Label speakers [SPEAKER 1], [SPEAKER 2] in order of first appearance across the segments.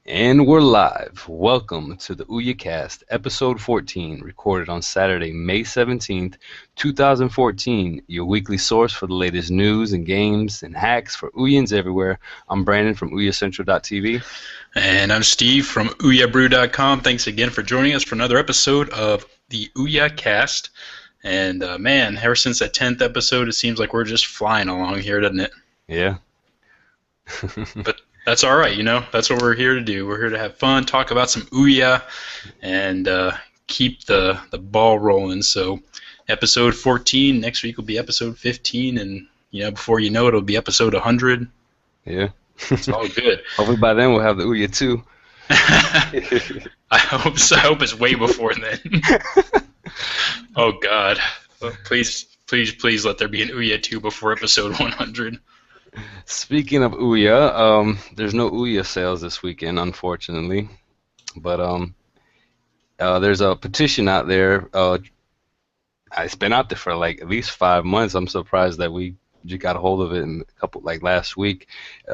[SPEAKER 1] And we're live. Welcome to the OUYACast, episode 14, recorded on Saturday, May 17th, 2014, your weekly source for the latest news and games and hacks for OUYAns everywhere. I'm Brandon from OUYAcentral.tv.
[SPEAKER 2] And I'm Steve from OUYAbrew.com. Thanks again for joining us for another episode of the OUYAcast. And man, ever since that 10th episode, it seems like we're just flying along here, doesn't it?
[SPEAKER 1] Yeah.
[SPEAKER 2] But that's all right, That's what we're here to do. We're here to have fun, talk about some Ouya, and keep the ball rolling. So episode 14, next week will be episode 15, and before you know it, it'll be episode 100.
[SPEAKER 1] Yeah.
[SPEAKER 2] It's all good.
[SPEAKER 1] Hopefully by then we'll have the Ouya too.
[SPEAKER 2] I hope so. I hope it's way before then. Oh God! Please let there be an Ouya 2 before episode 100.
[SPEAKER 1] Speaking of Ouya, there's no Ouya sales this weekend, unfortunately. But there's a petition out there. It's been out there for like at least 5 months. I'm surprised that we just got a hold of it in a couple, like last week.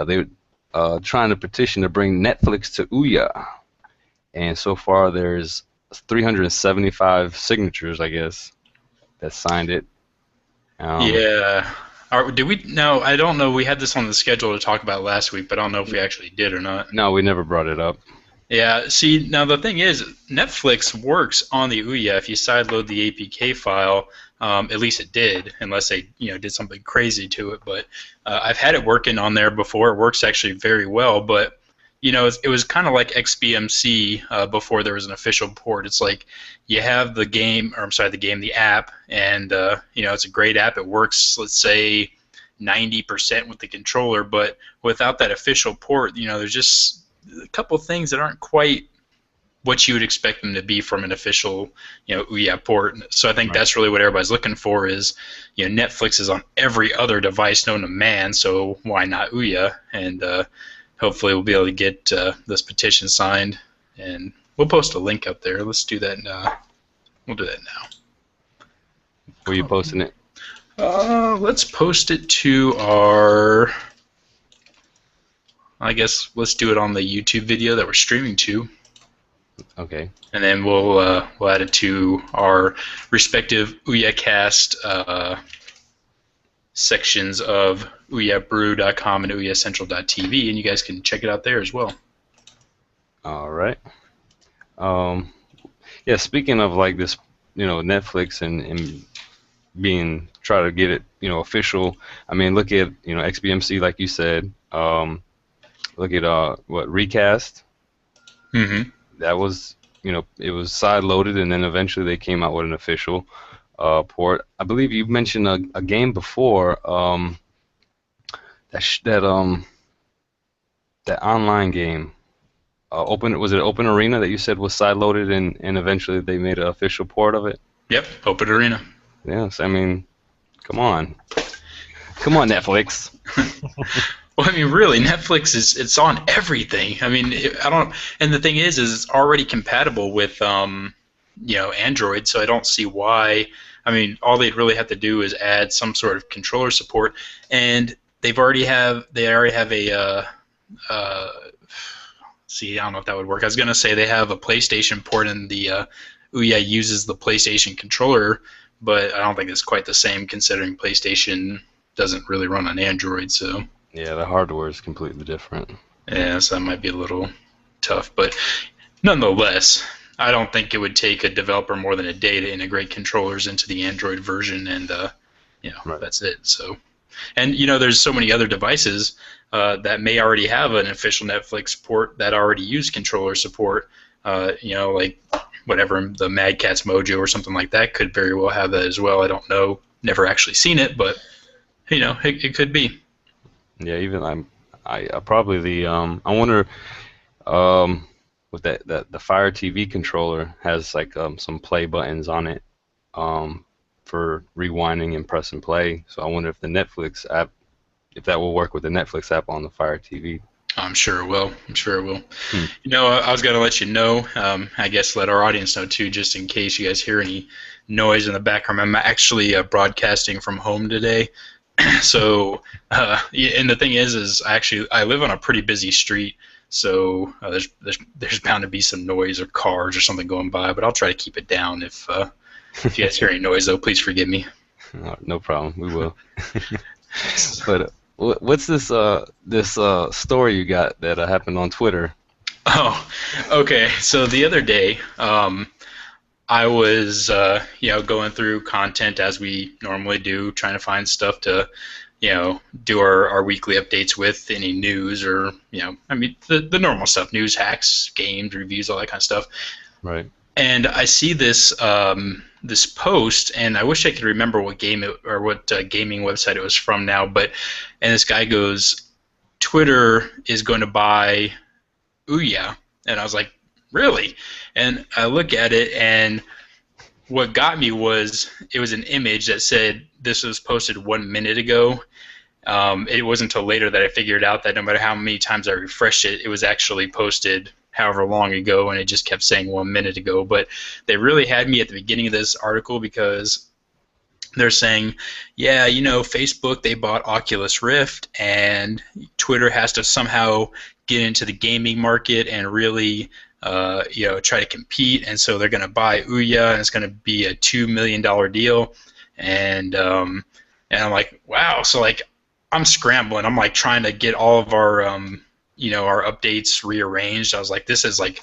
[SPEAKER 1] They were trying to petition to bring Netflix to Ouya, and so far there's 375 signatures, I guess, that signed it.
[SPEAKER 2] Yeah. Did we? No, I don't know. We had this on the schedule to talk about last week, but I don't know if we actually did or not.
[SPEAKER 1] No, we never brought it up.
[SPEAKER 2] Yeah. See, now the thing is, Netflix works on the Ouya if you sideload the APK file. At least it did, unless they did something crazy to it. But I've had it working on there before. It works actually very well. But it was kind of like XBMC before there was an official port. It's like you have the game, or I'm sorry, the app, and it's a great app. It works, let's say, 90% with the controller, but without that official port, there's just a couple things that aren't quite what you would expect them to be from an official, Ouya port. So I think that's really what everybody's looking for is, Netflix is on every other device known to man, so why not Ouya? And hopefully we'll be able to get this petition signed, and we'll post a link up there. Let's do that now. We'll do that now.
[SPEAKER 1] Where are you posting it?
[SPEAKER 2] Let's post it to our... I guess let's do it on the YouTube video that we're streaming to.
[SPEAKER 1] Okay.
[SPEAKER 2] And then we'll add it to our respective OUYAcast sections of OUYAbrew.com and OUYAcentral.tv, and you guys can check it out there as well.
[SPEAKER 1] All right. Yeah, speaking of like this, Netflix and being try to get it, official. I mean, look at XBMC, like you said. Look at what Recast.
[SPEAKER 2] Mm-hmm.
[SPEAKER 1] That was it was side loaded, and then eventually they came out with an official port. I believe you mentioned a game before. That online game. Was it Open Arena that you said was side loaded, and eventually they made an official port of it?
[SPEAKER 2] Yep, Open Arena.
[SPEAKER 1] Yes, I mean, come on, Netflix.
[SPEAKER 2] Well, I mean, really, Netflix it's on everything. I mean, and the thing is it's already compatible with Android, so I don't see why. I mean, all they'd really have to do is add some sort of controller support, and they already have a see, I don't know if that would work. I was gonna say they have a PlayStation port, and the Ouya uses the PlayStation controller, but I don't think it's quite the same considering PlayStation doesn't really run on Android, so.
[SPEAKER 1] Yeah, the hardware is completely different.
[SPEAKER 2] Yeah, so that might be a little tough, but nonetheless, I don't think it would take a developer more than a day to integrate controllers into the Android version, and
[SPEAKER 1] Right.
[SPEAKER 2] That's it. So, and there's so many other devices that may already have an official Netflix port that already use controller support. Like whatever, the Mad Catz Mojo or something like that could very well have that as well. I don't know, never actually seen it, but it could be.
[SPEAKER 1] Yeah, even I probably I wonder with that the Fire TV controller has like some play buttons on it for rewinding and press and play. So I wonder if the Netflix app, if that will work with the Netflix app on the Fire TV.
[SPEAKER 2] I'm sure it will. I was going to let you know, I guess let our audience know too, just in case you guys hear any noise in the background. I'm actually broadcasting from home today. So, and the thing is I live on a pretty busy street, So there's bound to be some noise or cars or something going by, but I'll try to keep it down. If you guys hear any noise, though, please forgive me.
[SPEAKER 1] No problem. We will. But what's this story you got that happened on Twitter?
[SPEAKER 2] Oh, okay. So the other day, I was, going through content as we normally do, trying to find stuff to, do our weekly updates with, any news or, I mean, the normal stuff, news, hacks, games, reviews, all that kind of stuff.
[SPEAKER 1] Right.
[SPEAKER 2] And I see this post, and I wish I could remember what game or what gaming website it was from now. And this guy goes, Twitter is going to buy Ouya, and I was like, really? And I look at it, and what got me was it was an image that said this was posted 1 minute ago. It wasn't until later that I figured out that no matter how many times I refreshed it, it was actually posted however long ago, and it just kept saying 1 minute ago. But they really had me at the beginning of this article because they're saying, yeah, Facebook, they bought Oculus Rift, and Twitter has to somehow get into the gaming market and really try to compete, and so they're going to buy Ouya, and it's going to be a $2 million deal. And I'm like, wow. So like, I'm scrambling. I'm like trying to get all of our our updates rearranged. I was like, this is like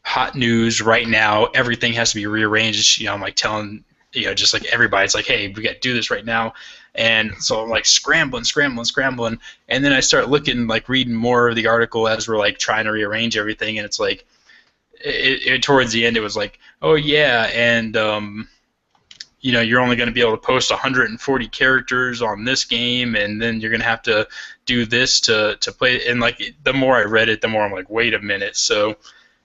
[SPEAKER 2] hot news right now. Everything has to be rearranged. I'm like telling just like everybody, it's like, hey, we got to do this right now. And so I'm like scrambling, and then I start looking, like reading more of the article as we're like trying to rearrange everything, and it's like, towards the end, it was like, oh yeah, and you're only going to be able to post 140 characters on this game, and then you're going to have to do this to play it. And like, the more I read it, the more I'm like, wait a minute. So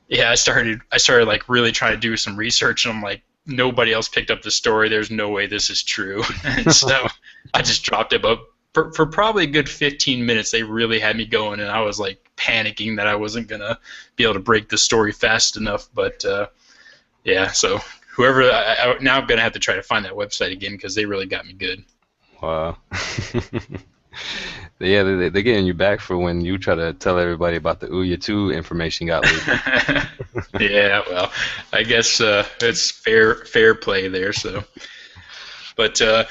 [SPEAKER 2] yeah, I started like really trying to do some research, and I'm like, nobody else picked up the story. There's no way this is true. And so I just dropped it. But for probably a good 15 minutes, they really had me going, and I was like panicking that I wasn't gonna be able to break the story fast enough. But yeah, so whoever, now I'm gonna have to try to find that website again because they really got me good.
[SPEAKER 1] Wow. Yeah, they're getting you back for when you try to tell everybody about the Ouya 2 information got leaked.
[SPEAKER 2] Yeah, well, I guess it's fair play there. So, but I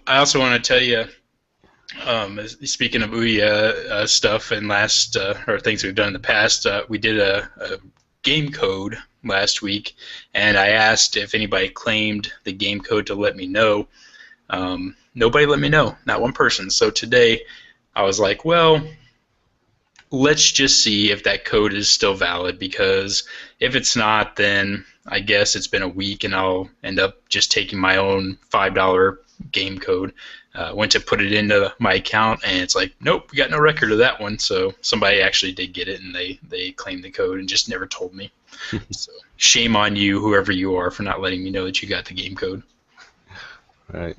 [SPEAKER 2] also want to tell you, speaking of Ouya stuff and last or things we've done in the past, we did a game code last week, and I asked if anybody claimed the game code to let me know. Nobody let me know, not one person. So today, I was like, well, let's just see if that code is still valid, because if it's not, then I guess it's been a week and I'll end up just taking my own $5 game code. Went to put it into my account, and it's like, nope, we got no record of that one. So somebody actually did get it, and they claimed the code and just never told me. So shame on you, whoever you are, for not letting me know that you got the game code.
[SPEAKER 1] Right.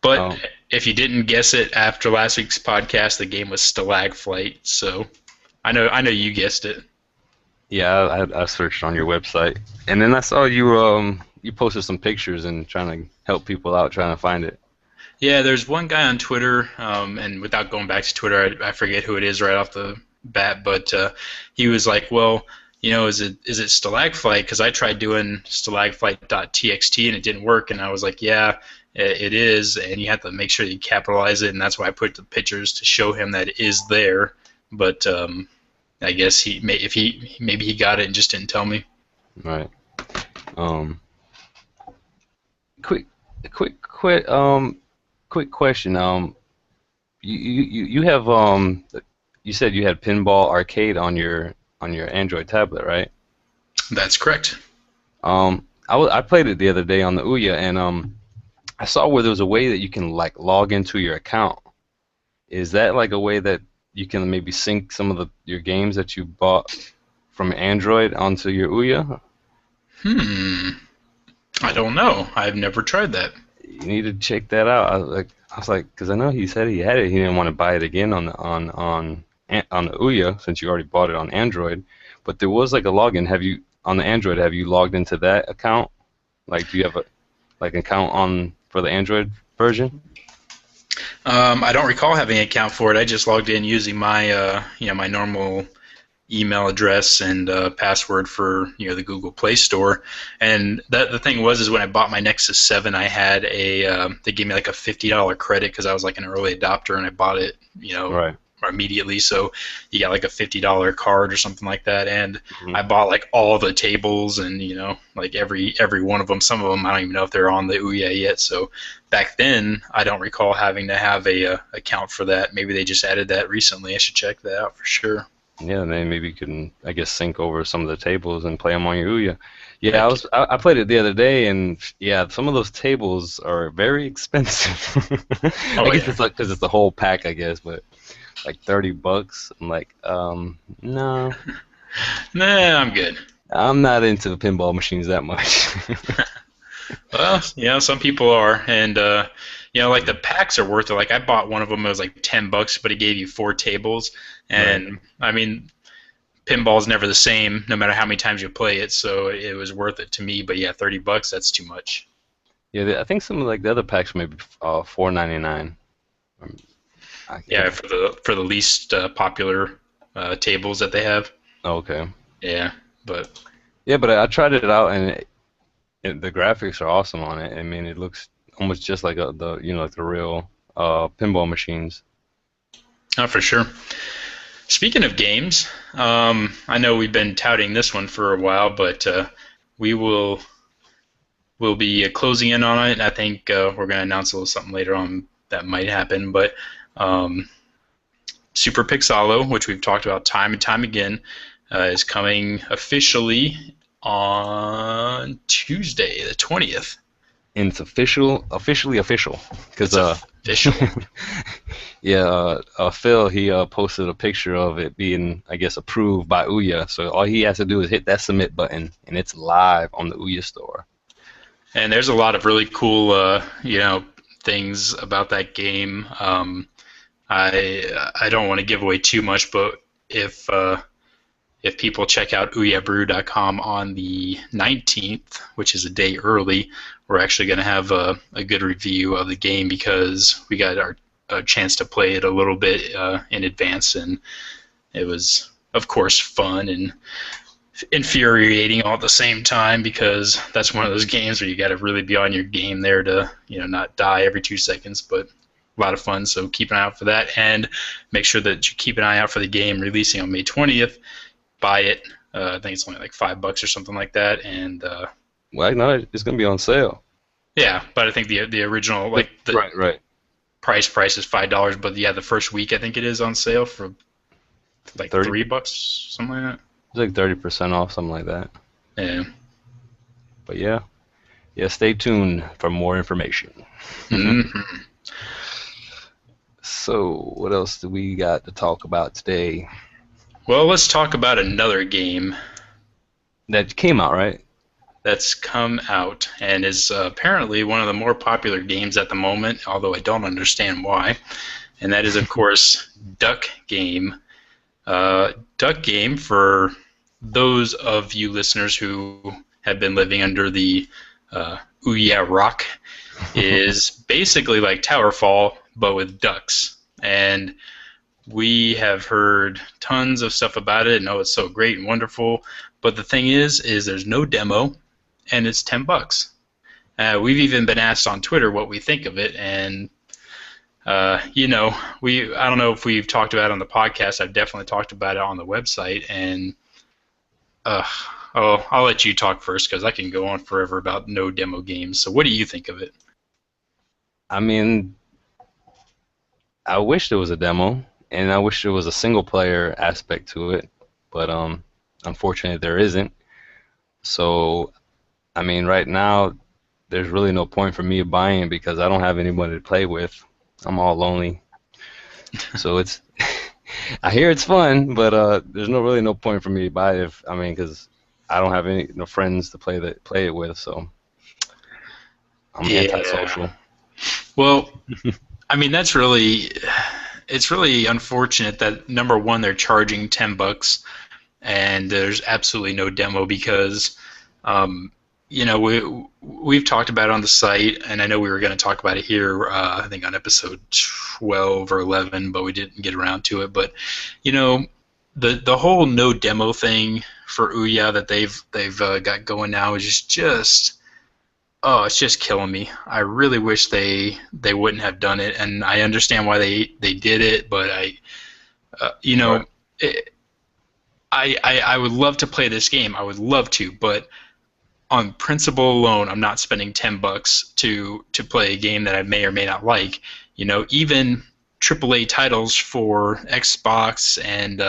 [SPEAKER 2] But if you didn't guess it after last week's podcast, the game was Stalag Flight. So I know you guessed it.
[SPEAKER 1] Yeah, I searched on your website, and then I saw you posted some pictures and trying to help people out trying to find it.
[SPEAKER 2] Yeah, there's one guy on Twitter, and without going back to Twitter, I forget who it is right off the bat, but he was like, well, is it Stalagflight? Because I tried doing stalagflight.txt and it didn't work, and I was like, yeah, it is, and you have to make sure that you capitalize it, and that's why I put the pictures to show him that it is there. But I guess maybe he got it and just didn't tell me.
[SPEAKER 1] Right. Quick question. You have you said you had Pinball Arcade on your Android tablet, right?
[SPEAKER 2] That's correct.
[SPEAKER 1] I played it the other day on the Ouya, and I saw where there was a way that you can like log into your account. Is that like a way that you can maybe sync some of your games that you bought from Android onto your Ouya?
[SPEAKER 2] I don't know. I've never tried that.
[SPEAKER 1] You need to check that out. I was like, because I know he said he had it. He didn't want to buy it again on the Ouya since you already bought it on Android. But there was like a login. On the Android? Have you logged into that account? Like, do you have an account for the Android version?
[SPEAKER 2] I don't recall having an account for it. I just logged in using my my normal email address and password for the Google Play Store. And the thing was is when I bought my Nexus 7, I had they gave me like a $50 credit because I was like an early adopter and I bought it
[SPEAKER 1] Right.
[SPEAKER 2] immediately. So you got like a $50 card or something like that, and
[SPEAKER 1] Mhm.
[SPEAKER 2] I bought like all the tables and like every one of them. Some of them I don't even know if they're on the Ouya yet. So back then I don't recall having to have a account for that. Maybe they just added that recently. I should check that out for sure.
[SPEAKER 1] Yeah, and then maybe you can, I guess, sync over some of the tables and play them on your Ouya. Yeah,
[SPEAKER 2] Heck,
[SPEAKER 1] I played it the other day, and yeah, some of those tables are very expensive. I
[SPEAKER 2] oh
[SPEAKER 1] guess
[SPEAKER 2] yeah.
[SPEAKER 1] it's like because it's the whole pack, I guess, but like $30. I'm like, no,
[SPEAKER 2] Nah, I'm good.
[SPEAKER 1] I'm not into pinball machines that much.
[SPEAKER 2] Well, some people are, and like the packs are worth it. Like I bought one of them; it was like $10, but it gave you 4 tables,
[SPEAKER 1] Right.
[SPEAKER 2] and I mean, pinball's never the same, no matter how many times you play it. So it was worth it to me. But yeah, $30, that's too much.
[SPEAKER 1] Yeah, I think some of like the other packs maybe 4.99. Um, I
[SPEAKER 2] Yeah,
[SPEAKER 1] can't.
[SPEAKER 2] for the least popular tables that they have.
[SPEAKER 1] Okay.
[SPEAKER 2] Yeah, but
[SPEAKER 1] Yeah, but I tried it out, and the graphics are awesome on it. I mean, it looks almost just like like the real pinball machines.
[SPEAKER 2] not for sure. Speaking of games, I know we've been touting this one for a while, but we will be closing in on it. I think we're going to announce a little something later on that might happen. But um, Super Pixalo, which we've talked about time and time again, is coming officially on Tuesday, the 20th.
[SPEAKER 1] And it's officially official, because
[SPEAKER 2] It's official.
[SPEAKER 1] yeah, Phil he posted a picture of it being, I guess, approved by Ouya. So all he has to do is hit that submit button, and it's live on the Ouya store.
[SPEAKER 2] And there's a lot of really cool, things about that game. I don't want to give away too much, but if people check out OUYABrew.com on the 19th, which is a day early, we're actually going to have a good review of the game because we got a chance to play it a little bit in advance, and it was, of course, fun and infuriating all at the same time because that's one of those games where you got to really be on your game there to not die every 2 seconds, but a lot of fun. So keep an eye out for that, and make sure that you keep an eye out for the game releasing on May 20th. Buy it. I think it's only like $5 or something like that, and
[SPEAKER 1] Well, no, it's gonna be on sale.
[SPEAKER 2] yeah. But I think the original, like the
[SPEAKER 1] Right, right.
[SPEAKER 2] price is $5, but yeah, the first week I think it is on sale for like
[SPEAKER 1] 30,
[SPEAKER 2] $3, something like
[SPEAKER 1] it's like 30% off, something like that.
[SPEAKER 2] that. Yeah.
[SPEAKER 1] But yeah, yeah, stay tuned for more information.
[SPEAKER 2] Mm-hmm.
[SPEAKER 1] So, what else do we got to talk about today?
[SPEAKER 2] Well, let's talk about another game
[SPEAKER 1] That came out, right?
[SPEAKER 2] that's come out and is apparently one of the more popular games at the moment, although I don't understand why. And that is, of course, Duck Game. Duck Game, for those of you listeners who have been living under the Ouya rock, is basically like Towerfall, but with ducks. And we have heard tons of stuff about it and know it's so great and wonderful. But the thing is there's no demo, and it's $10. We've even been asked on Twitter what we think of it, and I don't know if we've talked about it on the podcast. I've definitely talked about it on the website, and I'll let you talk first because I can go on forever about no demo games. So what do you think of it?
[SPEAKER 1] I mean, I wish there was a demo, and I wish there was a single player aspect to it, but unfortunately there isn't. So, I mean, right now there's really no point for me buying it because I don't have anybody to play with. I'm all lonely. So it's I hear it's fun, but there's really no point for me to buy it if, I mean, because I don't have any no friends to play it with, so I'm
[SPEAKER 2] Yeah.
[SPEAKER 1] antisocial.
[SPEAKER 2] Well, I mean it's really unfortunate that number one they're charging $10 and there's absolutely no demo because um, we've talked about it on the site, and I know we were going to talk about it here. I think on episode 12 or 11, but we didn't get around to it. But you know, the whole no demo thing for Ouya that they've got going now is just oh, it's just killing me. I really wish they wouldn't have done it, and I understand why they did it, but you
[SPEAKER 1] Right.
[SPEAKER 2] know, it, I would love to play this game. I would love to, but on principle alone, I'm not spending $10 to play a game that I may or may not like. Even AAA titles for Xbox and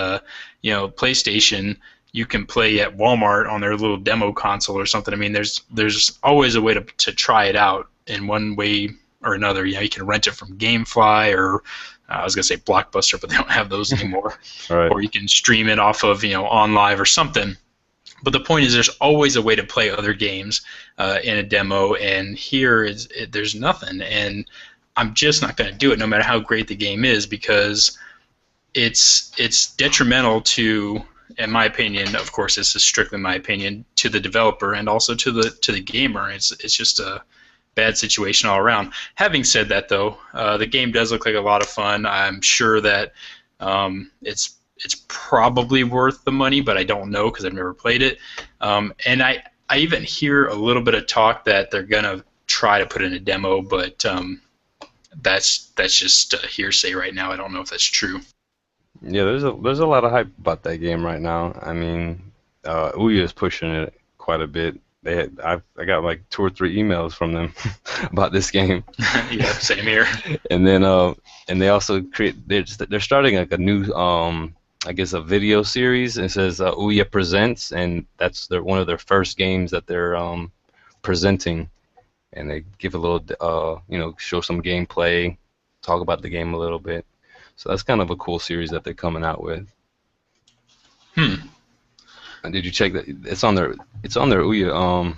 [SPEAKER 2] PlayStation, you can play at Walmart on their little demo console or something. I mean, there's always a way to try it out in one way or another. You can rent it from GameFly or I was gonna say Blockbuster, but they don't have those anymore.
[SPEAKER 1] Right.
[SPEAKER 2] Or you can stream it off of OnLive or something. But the point is, there's always a way to play other games in a demo, and there's nothing. And I'm just not going to do it, no matter how great the game is, because it's detrimental to, in my opinion, of course, this is strictly my opinion, to the developer and also to the gamer. It's just a bad situation all around. Having said that, though, the game does look like a lot of fun. I'm sure that it's probably worth the money, but I don't know because I've never played it. And I even hear a little bit of talk that they're gonna try to put in a demo, but that's just hearsay right now. I don't know if that's true.
[SPEAKER 1] Yeah, there's a lot of hype about that game right now. I mean, Ouya is pushing it quite a bit. I got like 2 or 3 emails from them about this game.
[SPEAKER 2] Yeah, same here.
[SPEAKER 1] And then and they also they're starting like a new I guess a video series. It says Ouya Presents, and that's one of their first games that they're presenting, and they give a little show some gameplay, talk about the game a little bit. So that's kind of a cool series that they're coming out with.
[SPEAKER 2] Hmm.
[SPEAKER 1] And did you check that? It's on their Ouya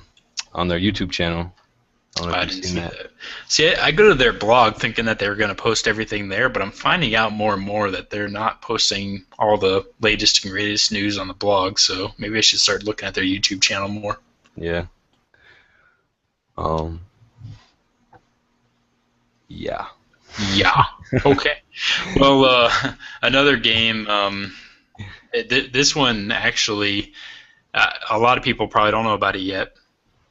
[SPEAKER 1] on their YouTube channel. I don't know if
[SPEAKER 2] I
[SPEAKER 1] you've
[SPEAKER 2] didn't
[SPEAKER 1] seen
[SPEAKER 2] see
[SPEAKER 1] that.
[SPEAKER 2] that. See, I go to their blog thinking that they were going to post everything there, but I'm finding out more and more that they're not posting all the latest and greatest news on the blog. So maybe I should start looking at their YouTube channel more.
[SPEAKER 1] Yeah. Um. Yeah.
[SPEAKER 2] Yeah. Okay. Well, another game. This one actually, a lot of people probably don't know about it yet.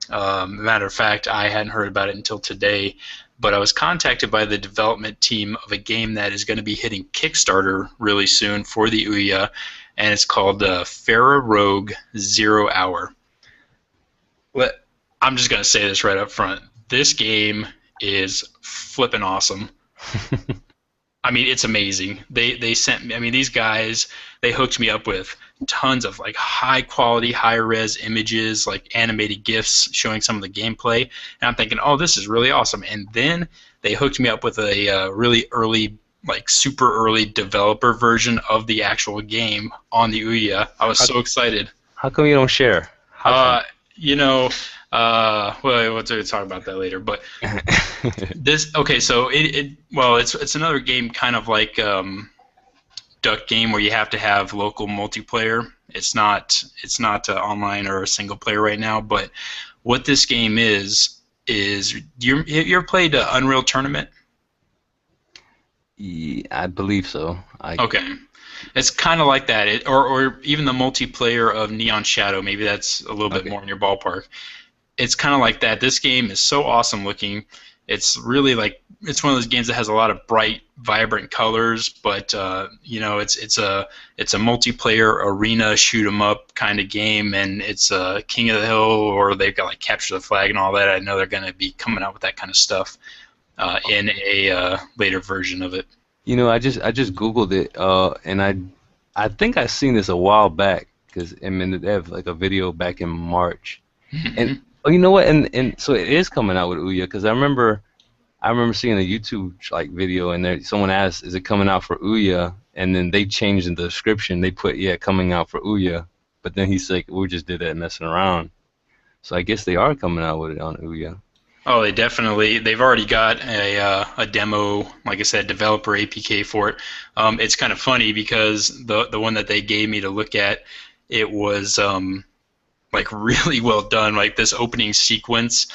[SPEAKER 2] Matter of fact, I hadn't heard about it until today, but I was contacted by the development team of a game that is going to be hitting Kickstarter really soon for the Ouya, and it's called Pharaoh Rogue Zero Hour. I'm just going to say this right up front. This game is flippin' awesome. I mean, it's amazing. They sent me. I mean, these guys they hooked me up with tons of like high quality, high res images, like animated GIFs showing some of the gameplay, and I'm thinking, oh, this is really awesome. And then they hooked me up with a really early, like super early developer version of the actual game on the Ouya. I was
[SPEAKER 1] How,
[SPEAKER 2] so excited.
[SPEAKER 1] how come you don't share? How come?
[SPEAKER 2] Uh, you know, well, we'll talk about that later. But this, okay, so well, it's another game kind of like Duck Game where you have to have local multiplayer. It's not online or a single player right now. But what this game is you ever played Unreal Tournament?
[SPEAKER 1] Yeah, I believe so.
[SPEAKER 2] Okay. It's kind of like that, or even the multiplayer of Neon Shadow. Maybe that's a little bit
[SPEAKER 1] Okay.
[SPEAKER 2] more in your ballpark. It's kind of like that. This game is so awesome looking. It's really like it's one of those games that has a lot of bright, vibrant colors, but it's a multiplayer arena shoot 'em up kind of game, and it's King of the Hill, or they've got like Capture the Flag and all that. I know they're going to be coming out with that kind of stuff in a later version of it.
[SPEAKER 1] I just Googled it, and I think I seen this a while back because I mean they have like a video back in March, and
[SPEAKER 2] Mhm.
[SPEAKER 1] oh, you know what? And so it is coming out with Ouya because I remember seeing a YouTube like video and there someone asked, "Is it coming out for Ouya?" And then they changed in the description. They put, "Yeah, coming out for Ouya," but then he's like, "We just did that messing around." So I guess they are coming out with it on Ouya.
[SPEAKER 2] Oh, they've already got a demo, like I said, developer APK for it. It's kind of funny because the one that they gave me to look at, it was like really well done. Like this opening sequence,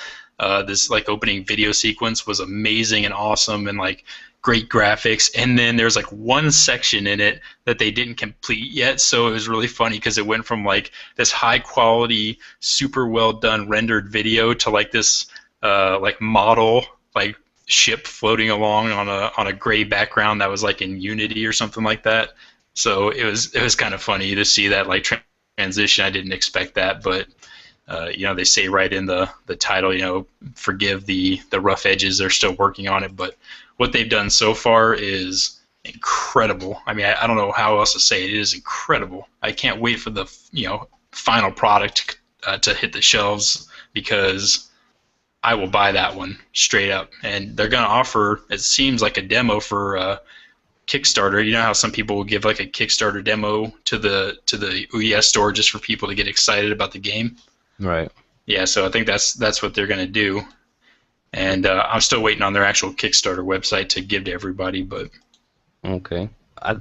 [SPEAKER 2] this like opening video sequence was amazing and awesome, and like great graphics, and then there's like one section in it that they didn't complete yet, so it was really funny because it went from like this high quality, super well done rendered video to like this like model like ship floating along on a gray background that was like in Unity or something like that. So it was kind of funny to see that like transition. I didn't expect that, but they say right in the title, forgive the rough edges. They're still working on it, but what they've done so far is incredible. I mean, I don't know how else to say it. It is incredible. I can't wait for the final product to hit the shelves because I will buy that one straight up. And they're going to offer, it seems like a demo for Kickstarter. You know how some people will give like a Kickstarter demo to the OUYA store just for people to get excited about the game.
[SPEAKER 1] Right.
[SPEAKER 2] Yeah, so I think that's what they're going to do. And I'm still waiting on their actual Kickstarter website to give to everybody. But
[SPEAKER 1] Okay. I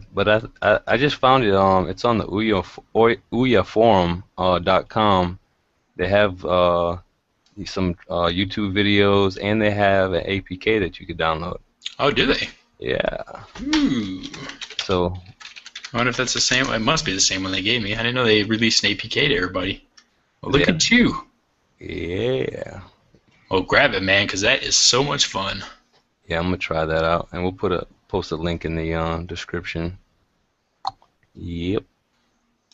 [SPEAKER 1] just found it. It's on the OUYAforum.com. They have some YouTube videos, and they have an APK that you could download.
[SPEAKER 2] oh, do they?
[SPEAKER 1] Yeah.
[SPEAKER 2] Ooh.
[SPEAKER 1] So
[SPEAKER 2] I wonder if that's the same. It must be the same one they gave me. I didn't know they released an APK to everybody. Well, look
[SPEAKER 1] yeah.
[SPEAKER 2] at you.
[SPEAKER 1] Yeah.
[SPEAKER 2] Well, grab it, man, because that is so much fun.
[SPEAKER 1] Yeah, I'm gonna try that out, and we'll post a link in the description. Yep.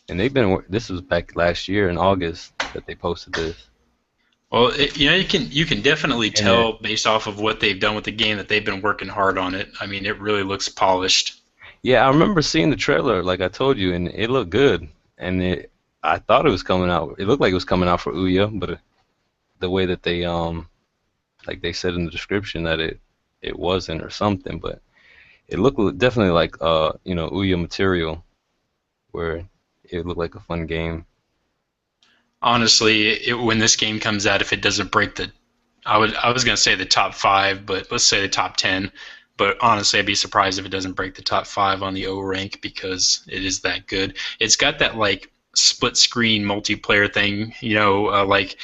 [SPEAKER 1] And this was back last year in August that they posted this.
[SPEAKER 2] Well, you can definitely
[SPEAKER 1] And
[SPEAKER 2] tell based off of what they've done with the game that they've been working hard on it. I mean, it really looks polished.
[SPEAKER 1] Yeah, I remember seeing the trailer, like I told you, and it looked good. And I thought it was coming out. It looked like it was coming out for Ouya, but the way that they like they said in the description that it wasn't or something, but it looked definitely like Ouya material, where it looked like a fun game.
[SPEAKER 2] Honestly, when this game comes out, if it doesn't break I was gonna say the top 5, but let's say the top 10. But honestly, I'd be surprised if it doesn't break the top 5 on the O rank because it is that good. It's got that like split screen multiplayer thing. Like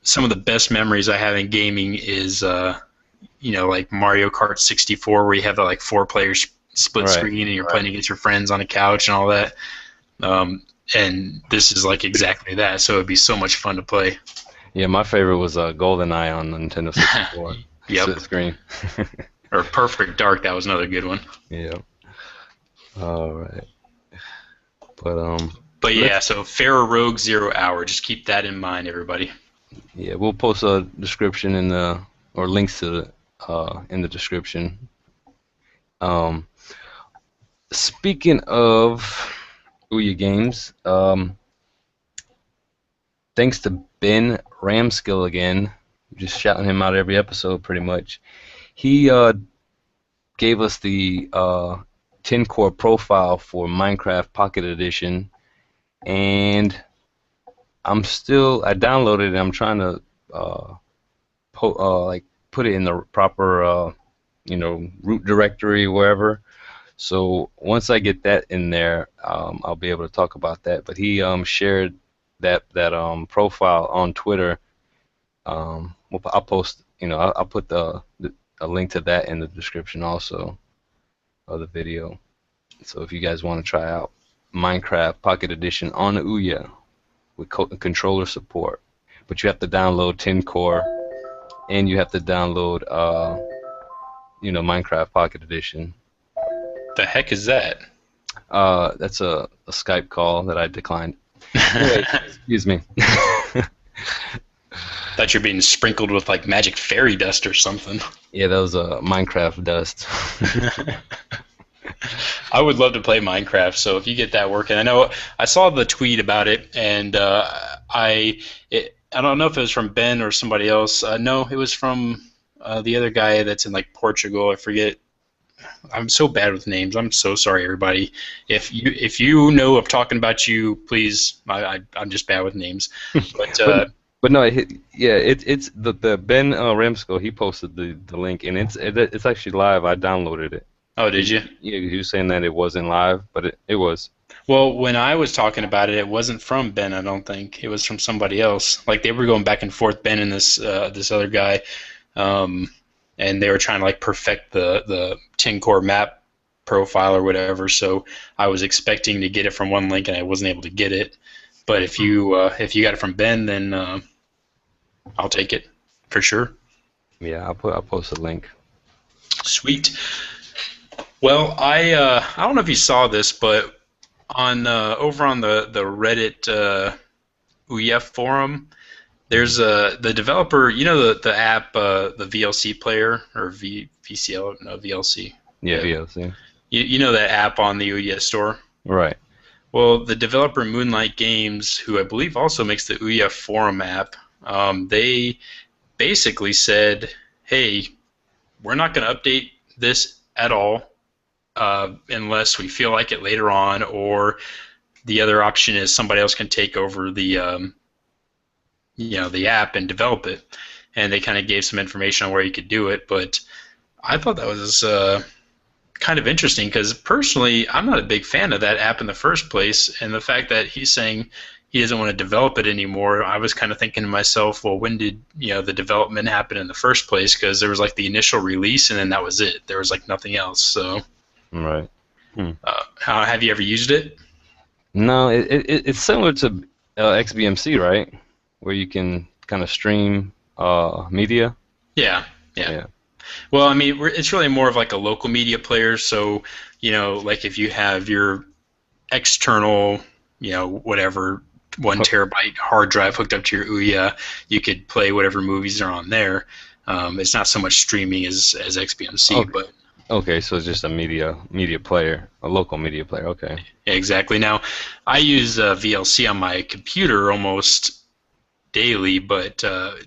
[SPEAKER 2] some of the best memories I have in gaming is like Mario Kart 64, where you have the like 4 player split
[SPEAKER 1] Right.
[SPEAKER 2] screen and you're playing against your friends on a couch and all that. And this is like exactly that, so it'd be so much fun to play.
[SPEAKER 1] Yeah, my favorite was GoldenEye on the Nintendo 64.
[SPEAKER 2] Yep.
[SPEAKER 1] Split screen.
[SPEAKER 2] Or Perfect Dark, that was another good one.
[SPEAKER 1] Yeah. All right. But
[SPEAKER 2] But yeah, so Pharaoh Rogue 0 Hour, just keep that in mind, everybody.
[SPEAKER 1] yeah, we'll post a description or links to in the description. Speaking of Ouya games, thanks to Ben Ramskill again, just shouting him out every episode pretty much. He gave us the 10-core profile for Minecraft Pocket Edition, and I downloaded it. I'm trying to put it in the proper root directory wherever. So once I get that in there, I'll be able to talk about that. But he shared that profile on Twitter. I'll post, I'll put a link to that in the description also of the video. So if you guys want to try out Minecraft Pocket Edition on the Ouya with controller support, but you have to download 10-core and you have to download Minecraft Pocket Edition.
[SPEAKER 2] The heck is that?
[SPEAKER 1] That's a Skype call that I declined. Anyway, excuse me.
[SPEAKER 2] Thought you're being sprinkled with like magic fairy dust or something.
[SPEAKER 1] Yeah, that was Minecraft dust.
[SPEAKER 2] I would love to play Minecraft, so if you get that working, I know I saw the tweet about it, and I don't know if it was from Ben or somebody else. No, it was from the other guy that's in like Portugal. I forget. I'm so bad with names. I'm so sorry, everybody. If you know I'm talking about you, please. I'm just bad with names.
[SPEAKER 1] But no, it's the Ben Ramsko. He posted the link, and it's actually live. I downloaded it.
[SPEAKER 2] Oh, did you?
[SPEAKER 1] Yeah, he was saying that it wasn't live, but it was.
[SPEAKER 2] Well, when I was talking about it, it wasn't from Ben. I don't think it was from somebody else. Like they were going back and forth, Ben and this other guy. and they were trying to like perfect the 10 core map profile or whatever. So I was expecting to get it from one link, and I wasn't able to get it. But if you got it from Ben, then I'll take it for sure.
[SPEAKER 1] Yeah, I'll post a link.
[SPEAKER 2] Sweet. Well, I don't know if you saw this, but on over on the Reddit Ouya forum, there's the developer. You know the app, the VLC player or VCL, no VLC.
[SPEAKER 1] Yeah,
[SPEAKER 2] Yeah,
[SPEAKER 1] VLC.
[SPEAKER 2] you know that app on the Ouya store.
[SPEAKER 1] Right.
[SPEAKER 2] Well, the developer Moonlight Games, who I believe also makes the Ouya forum app, they basically said, "Hey, we're not going to update this at all unless we feel like it later on, or the other option is somebody else can take over the app and develop it." And they kind of gave some information on where you could do it, but I thought that was kind of interesting because personally, I'm not a big fan of that app in the first place, and the fact that he's saying he doesn't want to develop it anymore, I was kind of thinking to myself, well, when did the development happen in the first place? Because there was like the initial release, and then that was it. There was like nothing else. So,
[SPEAKER 1] Right. Hmm.
[SPEAKER 2] have you ever used it?
[SPEAKER 1] No, it's similar to XBMC, right? Where you can kind of stream media.
[SPEAKER 2] Yeah, yeah.
[SPEAKER 1] Yeah.
[SPEAKER 2] Well, I mean, it's really more of like a local media player. So, like if you have your external, whatever 1 terabyte hard drive hooked up to your Ouya, you could play whatever movies are on there. It's not so much streaming as XBMC,
[SPEAKER 1] Okay.
[SPEAKER 2] but
[SPEAKER 1] Okay, so it's just a media player, a local media player. Okay.
[SPEAKER 2] yeah, exactly. Now, I use VLC on my computer almost daily, but the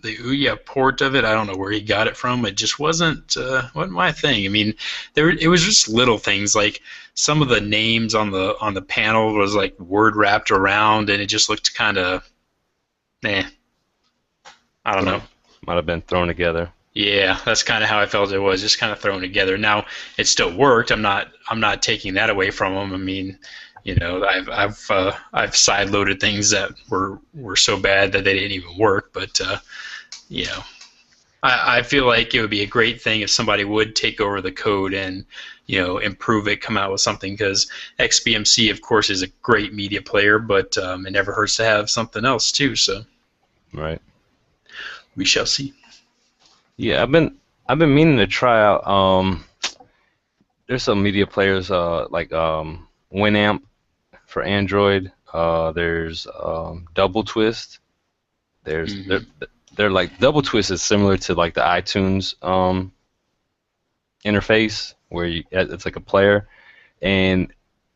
[SPEAKER 2] Ouya port of it, I don't know where he got it from. It just wasn't my thing. I mean, it was just little things like some of the names on the panel was like word wrapped around, and it just looked kind of, I don't know.
[SPEAKER 1] Might have been thrown together.
[SPEAKER 2] Yeah, that's kind of how I felt it was, just kind of thrown together. Now it still worked. I'm not taking that away from him. I mean, I've side loaded things that were so bad that they didn't even work. But you know, I feel like it would be a great thing if somebody would take over the code and improve it, come out with something. Because XBMC, of course, is a great media player, but it never hurts to have something else too. So
[SPEAKER 1] Right.
[SPEAKER 2] we shall see.
[SPEAKER 1] Yeah, I've been meaning to try out. There's some media players like Winamp for Android. There's Double Twist. There's
[SPEAKER 2] Hmm.
[SPEAKER 1] they're like Double Twist is similar to like the iTunes interface where it's like a player. And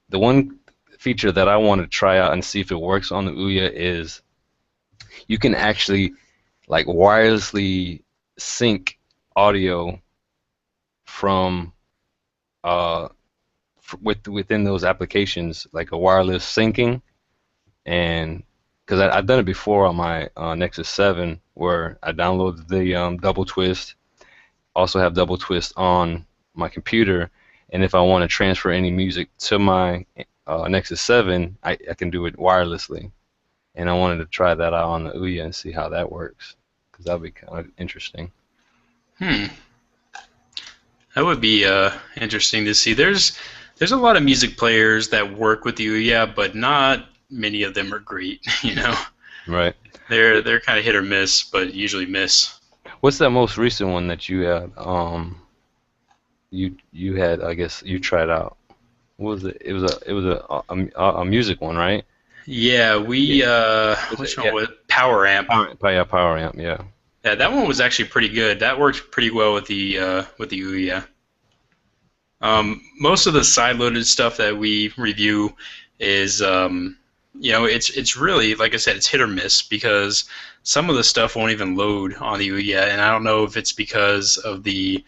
[SPEAKER 1] the one feature that I want to try out and see if it works on the Ouya is you can actually like wirelessly sync audio from within those applications, like a wireless syncing. And because I've done it before on my Nexus 7, where I downloaded the Double Twist, also have Double Twist on my computer, and if I want to transfer any music to my Nexus 7, I can do it wirelessly. And I wanted to try that out on the Ouya and see how that works, because that would be kind of interesting.
[SPEAKER 2] Hmm. That would be interesting to see. There's a lot of music players that work with the Ouya, but not many of them are great.
[SPEAKER 1] Right.
[SPEAKER 2] They're kind of hit or miss, but usually miss.
[SPEAKER 1] What's that most recent one that you had? You had, I guess you tried out. What was it? It was a music one, right?
[SPEAKER 2] Yeah,
[SPEAKER 1] Yeah. Was
[SPEAKER 2] which
[SPEAKER 1] it?
[SPEAKER 2] one
[SPEAKER 1] Yeah.
[SPEAKER 2] was Power Amp?
[SPEAKER 1] Yeah, Power Amp. Yeah.
[SPEAKER 2] Yeah, that one was actually pretty good. That worked pretty well with the Ouya. Most of the side-loaded stuff that we review is, it's really, like I said, it's hit or miss because some of the stuff won't even load on the Ouya, and I don't know if it's because of the,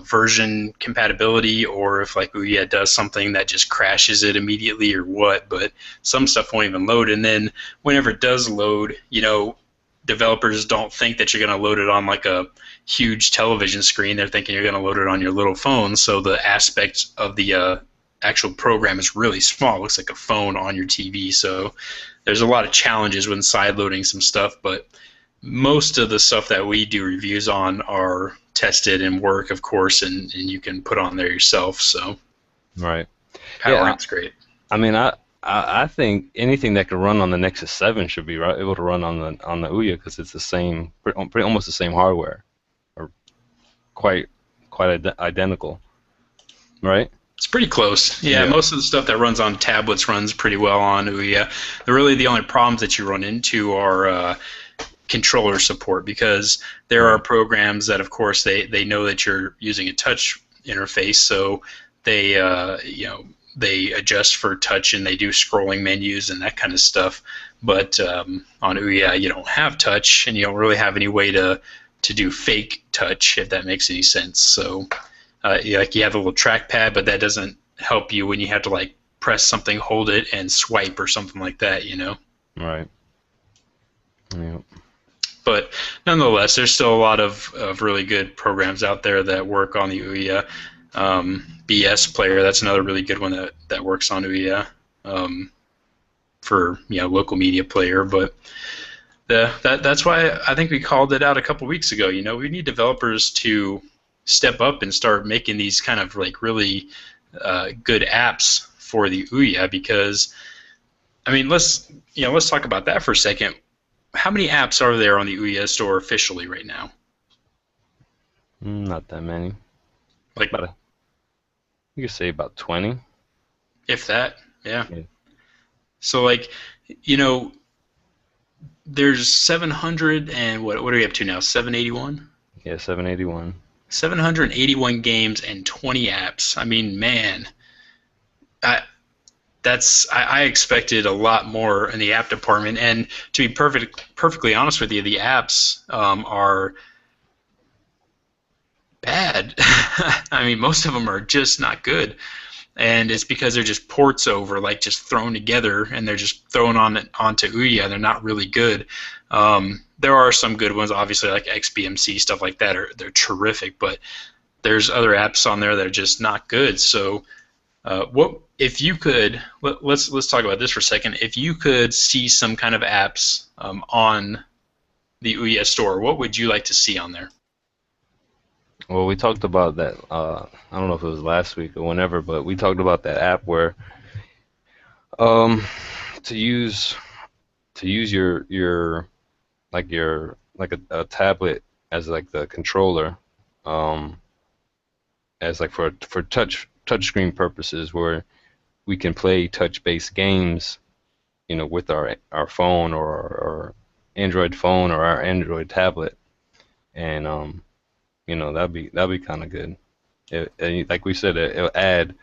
[SPEAKER 2] version compatibility or if like Ouya does something that just crashes it immediately or what. But some stuff won't even load, and then whenever it does load, developers don't think that you're going to load it on like a huge television screen. They're thinking you're going to load it on your little phone. So the aspect of the actual program is really small. It looks like a phone on your TV. So there's a lot of challenges when side loading some stuff. But most of the stuff that we do reviews on are tested and work, of course, and you can put on there yourself. So
[SPEAKER 1] Right.
[SPEAKER 2] power
[SPEAKER 1] Yeah.
[SPEAKER 2] amp's great.
[SPEAKER 1] I mean, I think anything that can run on the Nexus 7 should be able to run on the Ouya because it's the same, pretty almost the same hardware, or quite identical, right?
[SPEAKER 2] It's pretty close. Yeah,
[SPEAKER 1] Yeah.
[SPEAKER 2] most of the stuff that runs on tablets runs pretty well on Ouya. The only problems that you run into are controller support, because there are
[SPEAKER 1] Right.
[SPEAKER 2] programs that, of course, they know that you're using a touch interface, so they they adjust for touch and they do scrolling menus and that kind of stuff. But on Ouya, you don't have touch and you don't really have any way to do fake touch, if that makes any sense. So like you have a little trackpad, but that doesn't help you when you have to like press something, hold it, and swipe or something like that.
[SPEAKER 1] Right. Yeah.
[SPEAKER 2] But nonetheless, there's still a lot of really good programs out there that work on the Ouya. BS Player, that's another really good one that works on Ouya for local media player. But that's why I think we called it out a couple weeks ago. We need developers to step up and start making these kind of like really good apps for the Ouya, because I mean let's talk about that for a second. How many apps are there on the Ouya store officially right now?
[SPEAKER 1] Not that many.
[SPEAKER 2] Like,
[SPEAKER 1] About you could say about 20.
[SPEAKER 2] if that, yeah.
[SPEAKER 1] Yeah.
[SPEAKER 2] So like, you know, there's 700 and what are we up to now? 781?
[SPEAKER 1] Yeah, 781.
[SPEAKER 2] 781 games and 20 apps. I mean, man, I, I expected a lot more in the app department. And to be perfectly honest with you, the apps are bad. I mean, most of them are just not good, and it's because they're just ports over, like just thrown together, and they're just thrown onto Ouya. They're not really good. There are some good ones, obviously, like XBMC stuff like that. They're terrific, but there's other apps on there that are just not good. So, what if you could? Let's talk about this for a second. If you could see some kind of apps on the Ouya store, what would you like to see on there?
[SPEAKER 1] Well, we talked about that. I don't know if it was last week or whenever, but we talked about that app where um, to use your like a tablet as like the controller, um, as like for touchscreen purposes, where we can play touch-based games, with our phone or our Android phone or our Android tablet, and that'd be kind of good. Like we said, it'll add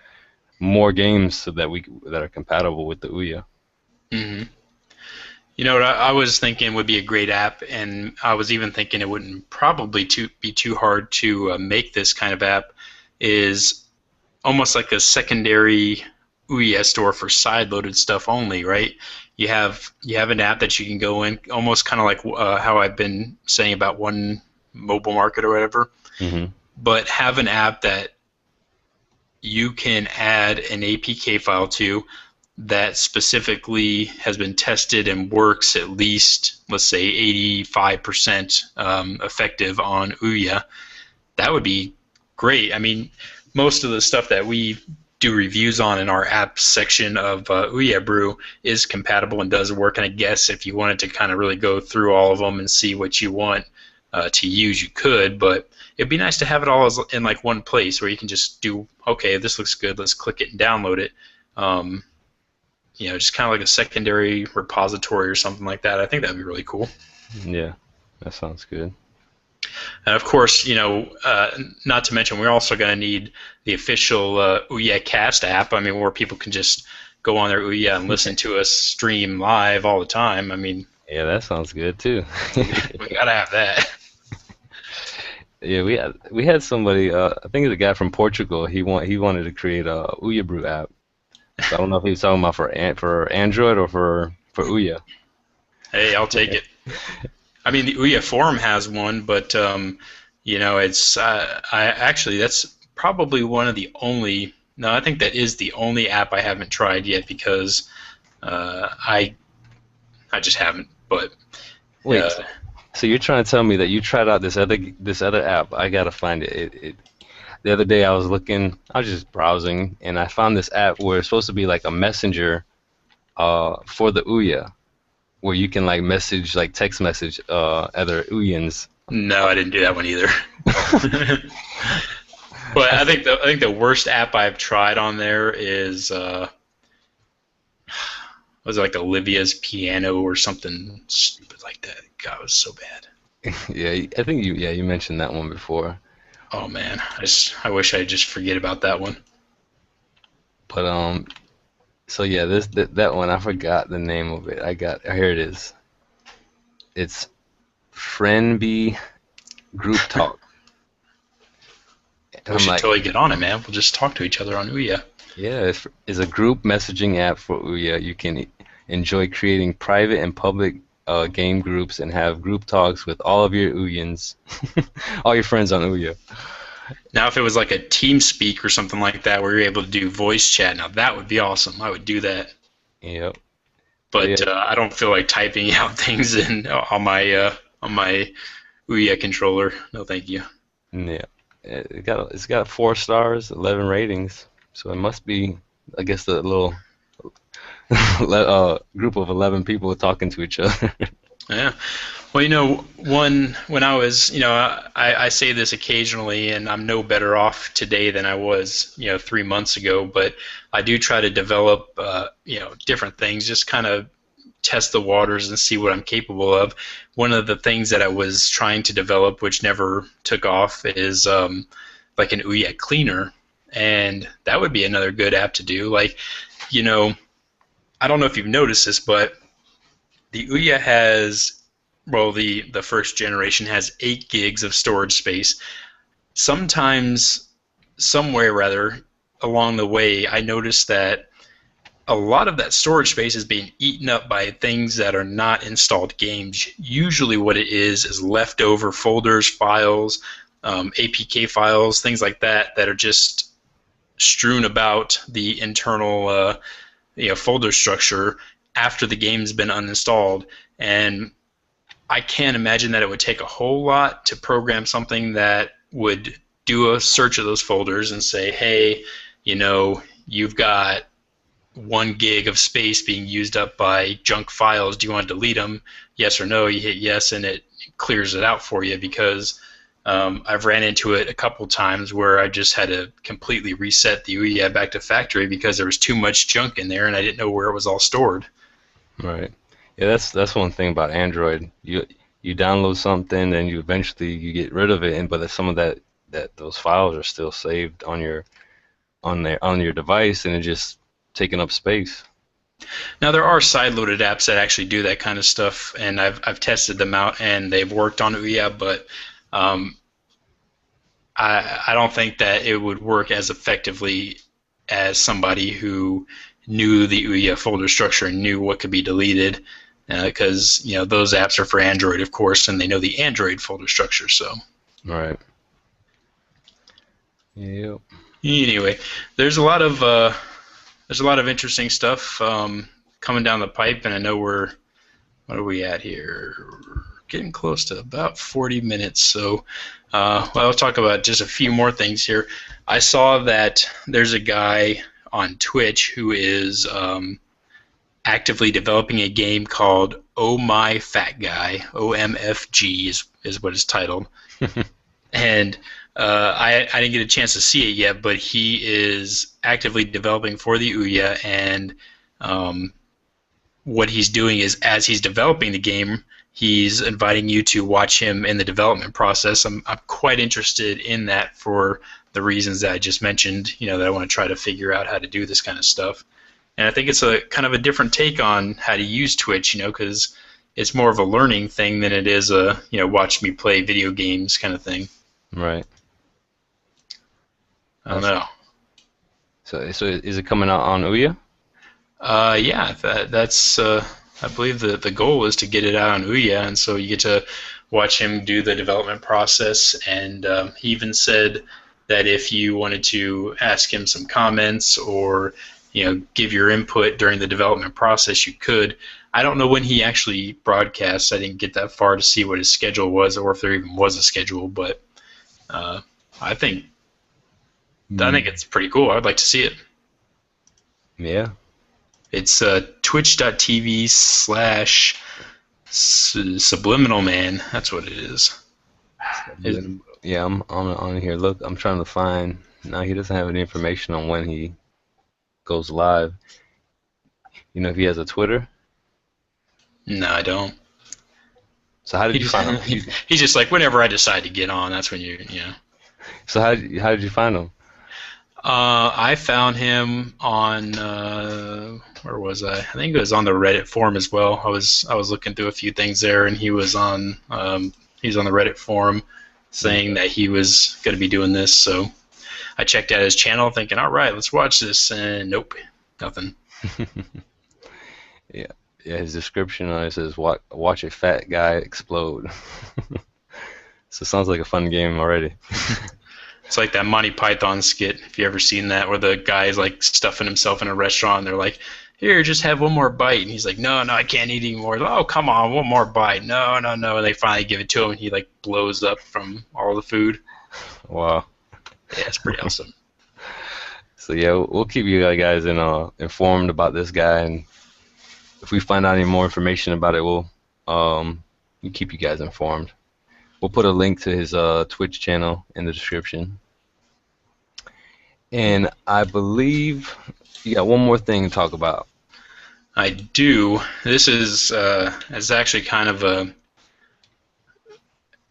[SPEAKER 1] more games so that are compatible with the Ouya.
[SPEAKER 2] Hmm. You know what I was thinking would be a great app, and I was even thinking it wouldn't probably be too hard to make this kind of app, is almost like a secondary Ouya store for side-loaded stuff only, right? You have an app that you can go in, almost kind of like how I've been saying about One Mobile Market or whatever,
[SPEAKER 1] Hmm.
[SPEAKER 2] but have an app that you can add an APK file to that specifically has been tested and works at least, let's say, 85% effective on Ouya. That would be great. I mean, most of the stuff that we do reviews on in our apps section of Ouya Brew is compatible and does work. And I guess if you wanted to kind of really go through all of them and see what you want to use, you could. But it'd be nice to have it all in like one place where you can just do, okay, this looks good, let's click it and download it. Um, just kind of like a secondary repository or something like that. I think that'd be really cool.
[SPEAKER 1] Yeah, that sounds good.
[SPEAKER 2] And of course, not to mention, we're also going to need the official OUYACast app. I mean, where people can just go on their Ouya and listen to us stream live all the time. I mean,
[SPEAKER 1] Yeah, that sounds good too.
[SPEAKER 2] we got to have that.
[SPEAKER 1] Yeah, we had somebody. I think it's a guy from Portugal. He wanted to create a Ouya Brew app. So I don't know if he was talking about for Android or for Ouya.
[SPEAKER 2] Hey, I'll take it. I mean, the Ouya forum has one, but it's I actually that's probably one of the only. No, I think that is the only app I haven't tried yet, because I just haven't. But
[SPEAKER 1] Wait,
[SPEAKER 2] uh,
[SPEAKER 1] So you're trying to tell me that you tried out this other app? I gotta find it. The other day I was looking, I was just browsing, and I found this app where it's supposed to be like a messenger for the Ouya, where you can like message, like text message other OUYAns.
[SPEAKER 2] No, I didn't do that one either. But I think the worst app I've tried on there is was it like Olivia's Piano or something stupid like that. God, it was so bad.
[SPEAKER 1] Yeah, I think you mentioned that one before.
[SPEAKER 2] Oh man, I wish I'd just forget about that one.
[SPEAKER 1] But so yeah, that one I forgot the name of it. I got here it is. It's Friendby Group Talk. And
[SPEAKER 2] We
[SPEAKER 1] I'm
[SPEAKER 2] should
[SPEAKER 1] like,
[SPEAKER 2] totally get on it, man. We'll just talk to each other on Ouya.
[SPEAKER 1] yeah, it's a group messaging app for Ouya. You can enjoy creating private and public game groups and have group talks with all of your OUYans, all your friends on Ouya.
[SPEAKER 2] Now, if it was like a TeamSpeak or something like that, where you're able to do voice chat, now that would be awesome. I would do that.
[SPEAKER 1] Yep. But yeah,
[SPEAKER 2] But I don't feel like typing out things in on my Ouya controller. No, thank you.
[SPEAKER 1] yeah. It's got 4 stars, 11 ratings. So it must be, I guess, the little group of 11 people talking to each other.
[SPEAKER 2] Yeah. Well, when I was, I say this occasionally, and I'm no better off today than I was, 3 months ago. But I do try to develop, different things, just kind of test the waters and see what I'm capable of. One of the things that I was trying to develop, which never took off, is like an Ouya cleaner, and that would be another good app to do. Like, you know, I don't know if you've noticed this, but the Ouya has, well, the first generation has 8 gigs of storage space. Sometimes, somewhere rather, along the way, I noticed that a lot of that storage space is being eaten up by things that are not installed games. Usually what it is leftover folders, files, APK files, things like that that are just strewn about the internal folder structure after the game's been uninstalled. And I can't imagine that it would take a whole lot to program something that would do a search of those folders and say, hey, you've got 1 gig of space being used up by junk files. Do you want to delete them? Yes or no. You hit yes, and it clears it out for you, because I've ran into it a couple times where I just had to completely reset the Ouya back to factory because there was too much junk in there and I didn't know where it was all stored.
[SPEAKER 1] Right. Yeah, that's one thing about Android. You download something and you eventually you get rid of it, and but some of that those files are still saved on your device, and it's just taking up space.
[SPEAKER 2] Now there are side-loaded apps that actually do that kind of stuff, and I've tested them out and they've worked on Ouya, but um, I don't think that it would work as effectively as somebody who knew the Ouya folder structure and knew what could be deleted, because those apps are for Android, of course, and they know the Android folder structure. So
[SPEAKER 1] Right. Yep.
[SPEAKER 2] anyway, there's a lot of interesting stuff coming down the pipe, and I know what are we at here? We're getting close to about 40 minutes, so I'll talk about just a few more things here. I saw that there's a guy on Twitch who is actively developing a game called Oh My Fat Guy, OMFG is what it's titled. And I didn't get a chance to see it yet, but he is actively developing for the Ouya, and what he's doing is, as he's developing the game, he's inviting you to watch him in the development process. I'm quite interested in that for the reasons that I just mentioned, that I want to try to figure out how to do this kind of stuff. And I think it's a kind of a different take on how to use Twitch, because it's more of a learning thing than it is a, watch me play video games kind of thing.
[SPEAKER 1] Right.
[SPEAKER 2] I don't know.
[SPEAKER 1] So is it coming out on Ouya?
[SPEAKER 2] Yeah, that's I believe the goal is to get it out on Ouya, and so you get to watch him do the development process. And he even said that if you wanted to ask him some comments, or give your input during the development process, you could. I don't know when he actually broadcasts. I didn't get that far to see what his schedule was, or if there even was a schedule. But uh, I think it's pretty cool. I'd like to see it.
[SPEAKER 1] Yeah.
[SPEAKER 2] It's twitch.tv/subliminal man. That's what it is.
[SPEAKER 1] Yeah, I'm on here. Look, I'm trying to find. No, he doesn't have any information on when he goes live. You know if he has a Twitter?
[SPEAKER 2] No, I don't.
[SPEAKER 1] So how did you find him?
[SPEAKER 2] He's just like, whenever I decide to get on, that's when
[SPEAKER 1] So how did you find him?
[SPEAKER 2] I found him on where was I? I think it was on the Reddit forum as well. I was looking through a few things there, and he was on the Reddit forum saying that he was going to be doing this. So I checked out his channel, thinking, all right, let's watch this, and nope, nothing.
[SPEAKER 1] Yeah, his description on it says, "Watch a fat guy explode." So it sounds like a fun game already.
[SPEAKER 2] It's like that Monty Python skit, if you ever seen that, where the guy's like stuffing himself in a restaurant, and they're like, "Here, just have one more bite," and he's like, "No, I can't eat anymore." "Oh, come on, one more bite." "No, no, no." And they finally give it to him, and he like blows up from all the food.
[SPEAKER 1] Wow.
[SPEAKER 2] Yeah, it's pretty awesome.
[SPEAKER 1] So yeah, we'll keep you guys informed about this guy, and if we find out any more information about it, we'll keep you guys informed. We'll put a link to his Twitch channel in the description. And I believe you got one more thing to talk about.
[SPEAKER 2] I do. This is it's actually kind of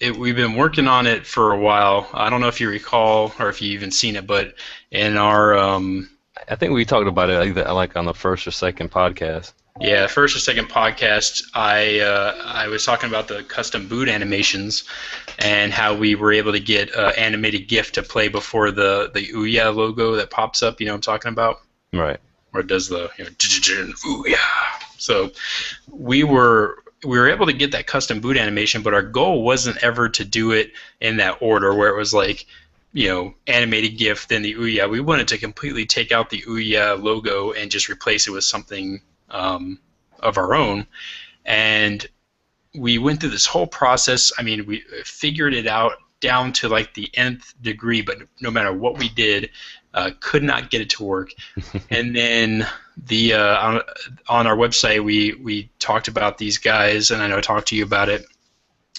[SPEAKER 2] we've been working on it for a while. I don't know if you recall or if you even seen it, but in our
[SPEAKER 1] I think we talked about it like on the first or second podcast.
[SPEAKER 2] Yeah, first or second podcast, I was talking about the custom boot animations and how we were able to get animated GIF to play before the Ouya logo that pops up. You know what I'm talking about?
[SPEAKER 1] Right.
[SPEAKER 2] Where it does the Ouya. So we were able to get that custom boot animation, but our goal wasn't ever to do it in that order where it was like, animated GIF, then the Ouya. We wanted to completely take out the Ouya logo and just replace it with something of our own, and we went through this whole process. I mean, we figured it out down to like the nth degree, but no matter what we did, could not get it to work. And then on our website, we talked about these guys, and I know I talked to you about it.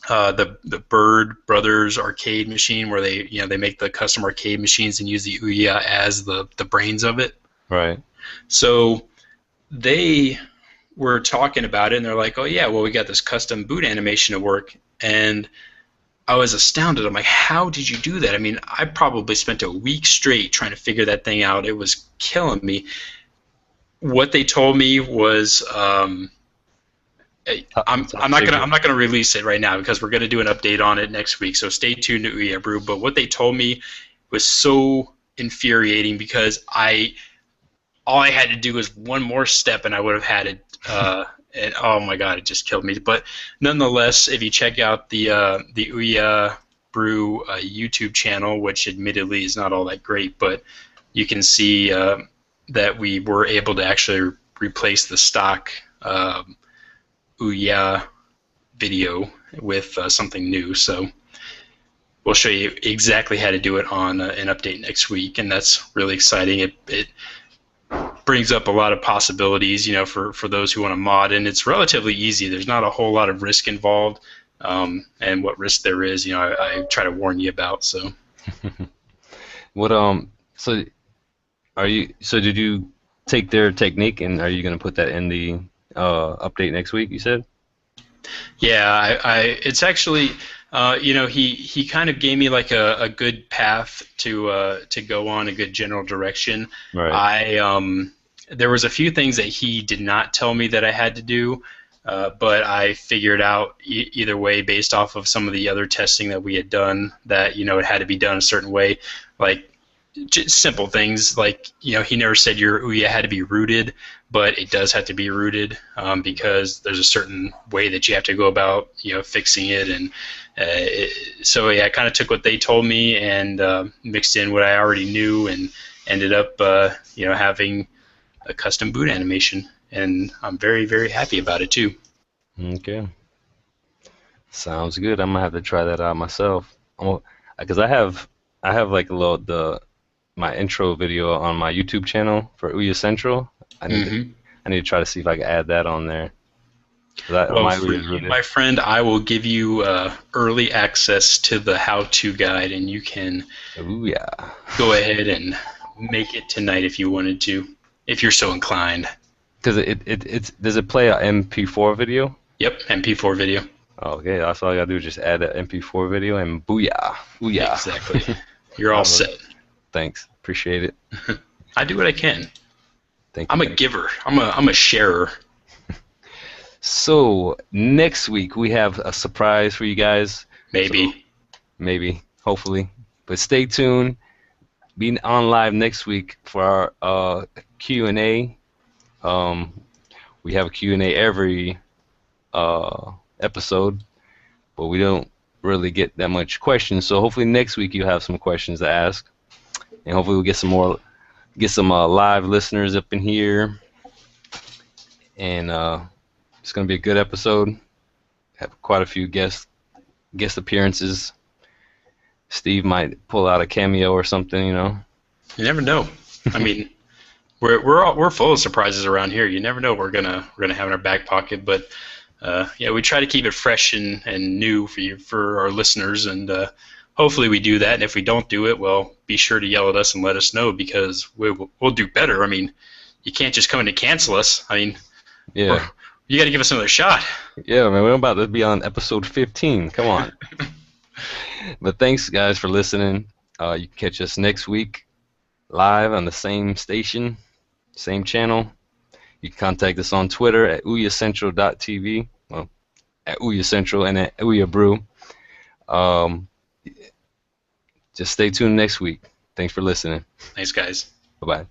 [SPEAKER 2] The Bird Brothers arcade machine, where they make the custom arcade machines and use the Ouya as the brains of it.
[SPEAKER 1] Right.
[SPEAKER 2] So they were talking about it, and they're like, "Oh yeah, well we got this custom boot animation to work," and I was astounded. I'm like, "How did you do that?" I mean, I probably spent a week straight trying to figure that thing out. It was killing me. What they told me was, I'm not gonna release it right now because we're gonna do an update on it next week. So stay tuned to Ouya Brew. But what they told me was so infuriating because all I had to do was one more step, and I would have had it. And oh my God, it just killed me. But nonetheless, if you check out the Ouya Brew YouTube channel, which admittedly is not all that great, but you can see that we were able to actually replace the stock Ouya video with something new. So we'll show you exactly how to do it on an update next week, and that's really exciting. It brings up a lot of possibilities, for those who want to mod, and it's relatively easy. There's not a whole lot of risk involved, and what risk there is, I try to warn you about. So,
[SPEAKER 1] So did you take their technique, and are you going to put that in the update next week? You said.
[SPEAKER 2] Yeah, it's actually, he kind of gave me like a good path to go on, a good general direction.
[SPEAKER 1] Right.
[SPEAKER 2] There was a few things that he did not tell me that I had to do, but I figured out either way based off of some of the other testing that we had done that, it had to be done a certain way, like just simple things like, he never said your Ouya had to be rooted, but it does have to be rooted because there's a certain way that you have to go about, fixing it. And so yeah, I kind of took what they told me and mixed in what I already knew, and ended up, having a custom boot animation, and I'm very, very happy about it too.
[SPEAKER 1] Okay. Sounds good. I'm gonna have to try that out myself. Because I have like a little the my intro video on my YouTube channel for Ouya Central. I need to
[SPEAKER 2] Hmm.
[SPEAKER 1] I need to try to see if I can add that on there. 'Cause
[SPEAKER 2] Well,
[SPEAKER 1] my
[SPEAKER 2] for
[SPEAKER 1] Ouya is
[SPEAKER 2] you,
[SPEAKER 1] really
[SPEAKER 2] my friend, I will give you early access to the how-to guide, and you can
[SPEAKER 1] Ouya.
[SPEAKER 2] go ahead and make it tonight if you wanted to, if you're so inclined.
[SPEAKER 1] Because it's does it play a MP4 video?
[SPEAKER 2] Yep, MP4 video.
[SPEAKER 1] Okay, that's all I gotta do is just add that MP4 video and booyah,
[SPEAKER 2] Exactly.
[SPEAKER 1] booyah.
[SPEAKER 2] You're all
[SPEAKER 1] All right.
[SPEAKER 2] set.
[SPEAKER 1] Thanks, appreciate it.
[SPEAKER 2] I do what I can.
[SPEAKER 1] Thank you,
[SPEAKER 2] I'm a
[SPEAKER 1] thank you.
[SPEAKER 2] giver. I'm a sharer.
[SPEAKER 1] So next week we have a surprise for you guys. So
[SPEAKER 2] Maybe.
[SPEAKER 1] maybe, hopefully, but stay tuned. Be on live next week for our Q&A. Um, we have a Q&A every episode, but we don't really get that much questions. So hopefully next week you have some questions to ask, and hopefully we'll get some live listeners up in here, and it's gonna be a good episode. Have quite a few guest appearances. Steve might pull out a cameo or something, you know.
[SPEAKER 2] You never know. I mean, we're full of surprises around here. You never know what we're gonna have in our back pocket. But yeah, we try to keep it fresh and new for our listeners, and hopefully we do that. And if we don't do it, well, be sure to yell at us and let us know because we'll do better. I mean, you can't just come in and cancel us. I mean,
[SPEAKER 1] Yeah,
[SPEAKER 2] you got to give us another shot.
[SPEAKER 1] yeah, man. We're about to be on episode 15. Come on. But thanks, guys, for listening. You can catch us next week live on the same station, same channel. You can contact us on Twitter at OUYAcentral.tv, well, at OUYAcentral and at Ouya Brew. Um, just stay tuned next week. Thanks for listening.
[SPEAKER 2] Thanks, guys.
[SPEAKER 1] Bye bye.